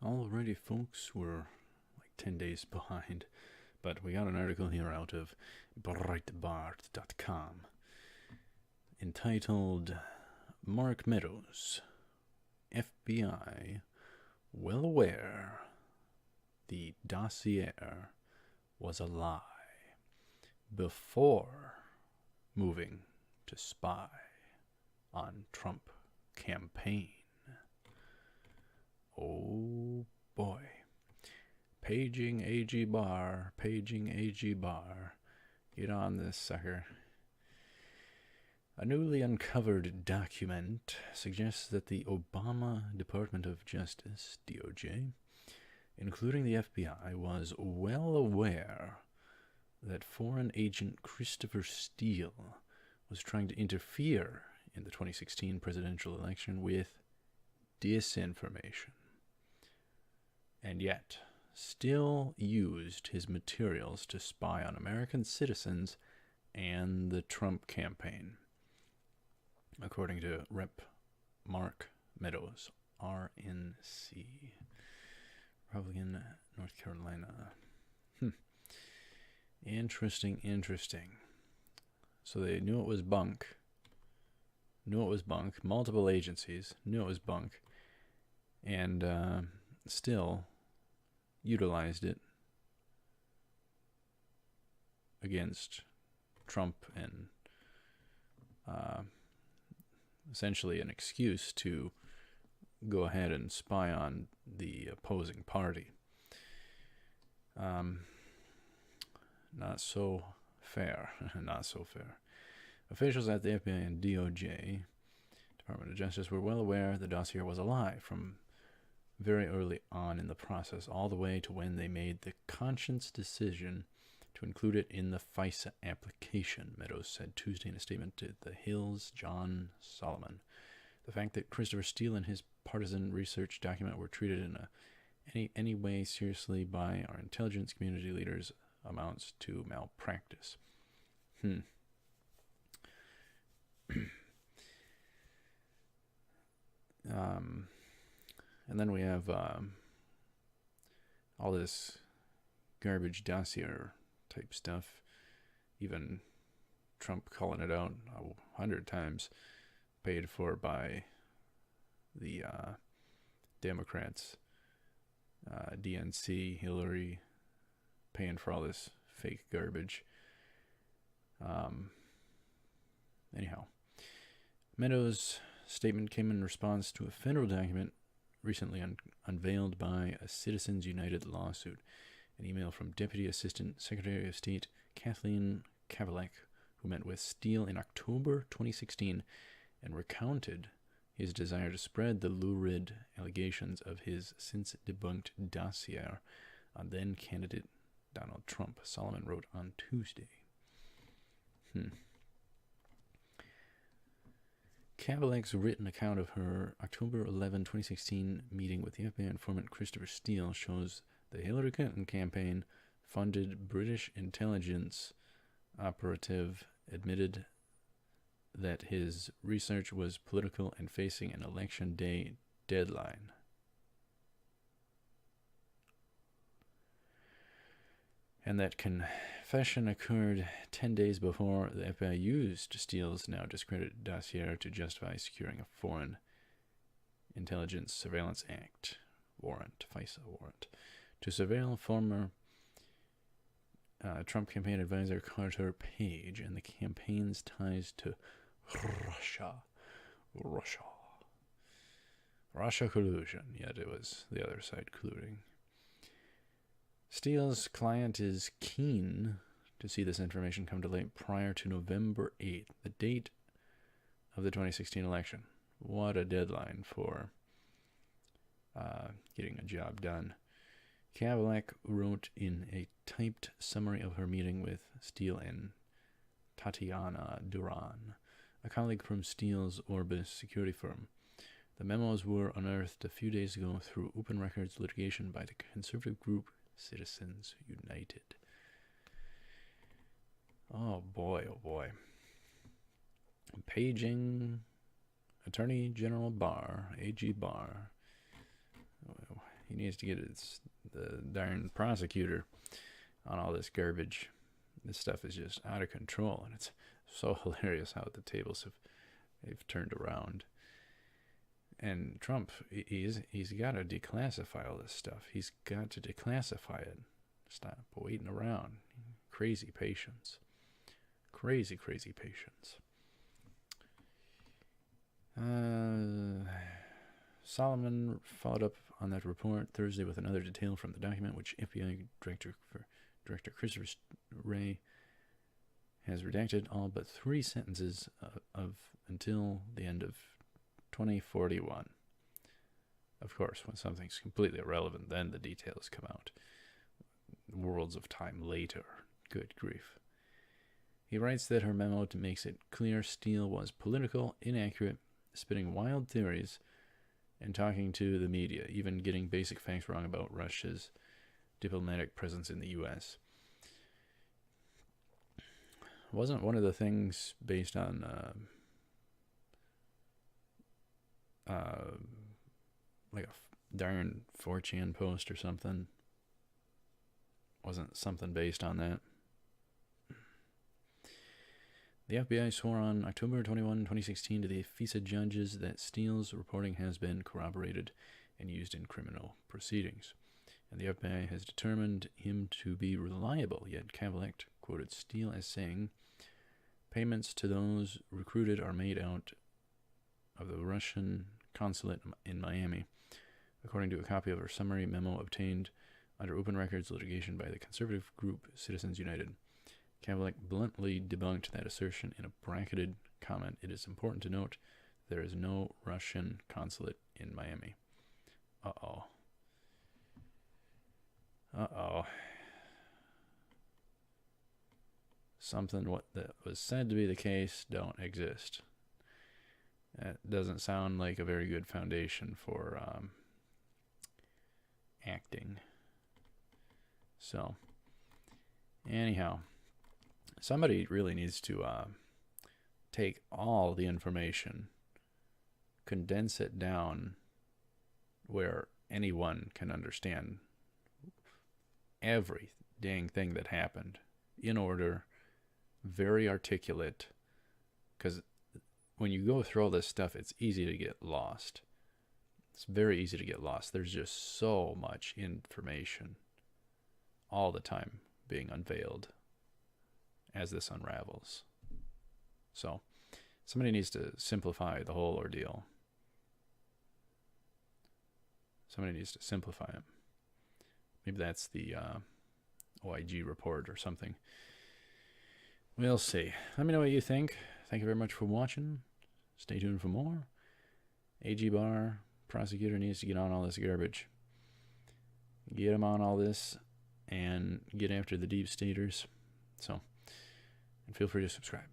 Alrighty, folks, we're like 10 days behind, but we got an article here out of Breitbart.com entitled Mark Meadows, FBI, well aware the Dossier was a lie before moving to spy on Trump campaign. Oh boy. Paging AG Barr, paging AG Barr. Get on this sucker. A newly uncovered document suggests that the Obama Department of Justice, DOJ, including the FBI, was well aware that foreign agent Christopher Steele was trying to interfere in the 2016 presidential election with disinformation, and yet still used his materials to spy on American citizens and the Trump campaign, according to Rep. Mark Meadows, RNC, Republican, North Carolina. Interesting. So they knew it was bunk. Multiple agencies knew it was bunk, and still utilized it against Trump and essentially an excuse to go ahead and spy on the opposing party. Not so fair. Not so fair. Officials at the FBI and DOJ, Department of Justice, were well aware the dossier was a lie from very early on in the process, all the way to when they made the conscious decision to include it in the FISA application, Meadows said Tuesday in a statement to The Hill's John Solomon. The fact that Christopher Steele and his partisan research document were treated in any way seriously by our intelligence community leaders amounts to malpractice. And then we have all this garbage dossier type stuff. Even Trump calling it out 100 times, paid for by the Democrats, DNC, Hillary, paying for all this fake garbage. Anyhow, Meadows' statement came in response to a federal document recently unveiled by a Citizens United lawsuit. An email from Deputy Assistant Secretary of State Kathleen Kavalek, who met with Steele in October 2016 and recounted his desire to spread the lurid allegations of his since-debunked dossier on then-candidate Donald Trump, Solomon wrote on Tuesday. Kavalek's written account of her October 11, 2016 meeting with the FBI informant Christopher Steele shows the Hillary Clinton campaign funded British intelligence operative admitted that his research was political and facing an election day deadline. And that confession occurred 10 days before the FBI used Steele's now discredited dossier to justify securing a Foreign Intelligence Surveillance Act warrant, FISA warrant, to surveil former Trump campaign advisor Carter Page and the campaign's ties to Russia collusion, yet it was the other side colluding. Steele's client is keen to see this information come to light prior to November 8th, the date of the 2016 election. What a deadline for getting a job done. Kavalek wrote in a typed summary of her meeting with Steele and Tatiana Duran, a colleague from Steele's Orbis security firm. The memos were unearthed a few days ago through open records litigation by the conservative group Citizens United. Oh boy. Paging Attorney General Barr, AG Barr. He needs to get the darn prosecutor on all this garbage. This stuff is just out of control, and it's so hilarious how the tables they've turned around. And Trump, he's got to declassify all this stuff. He's got to declassify it. Stop waiting around. Crazy patience. Crazy patience. Solomon followed up on that report Thursday with another detail from the document, which FBI Director Christopher Wray has redacted all but 3 sentences of until the end of 2041. Of course, when something's completely irrelevant, then the details come out. Worlds of time later. Good grief. He writes that her memo makes it clear Steele was political, inaccurate, spitting wild theories, and talking to the media, even getting basic facts wrong about Russia's diplomatic presence in the U.S. Wasn't one of the things based on like a darn 4chan post or something? Wasn't something based on that? The FBI swore on October 21, 2016 to the FISA judges that Steele's reporting has been corroborated and used in criminal proceedings. And the FBI has determined him to be reliable, yet Kavalek quoted Steele as saying, "Payments to those recruited are made out of the Russian consulate in Miami," according to a copy of her summary memo obtained under open records litigation by the conservative group Citizens United. Kavalek bluntly debunked that assertion in a bracketed comment. "It is important to note there is no Russian consulate in Miami." Uh-oh. Something that was said to be the case don't exist. That doesn't sound like a very good foundation for acting. So, anyhow, somebody really needs to take all the information, condense it down where anyone can understand every dang thing that happened in order, very articulate, because when you go through all this stuff, it's easy to get lost. It's very easy to get lost. There's just so much information all the time being unveiled as this unravels. So somebody needs to simplify the whole ordeal. Somebody needs to simplify it. Maybe that's the OIG report or something. We'll see. Let me know what you think. Thank you very much for watching. Stay tuned for more. AG Barr, prosecutor, needs to get on all this garbage. Get him on all this and get after the deep staters. So, and feel free to subscribe.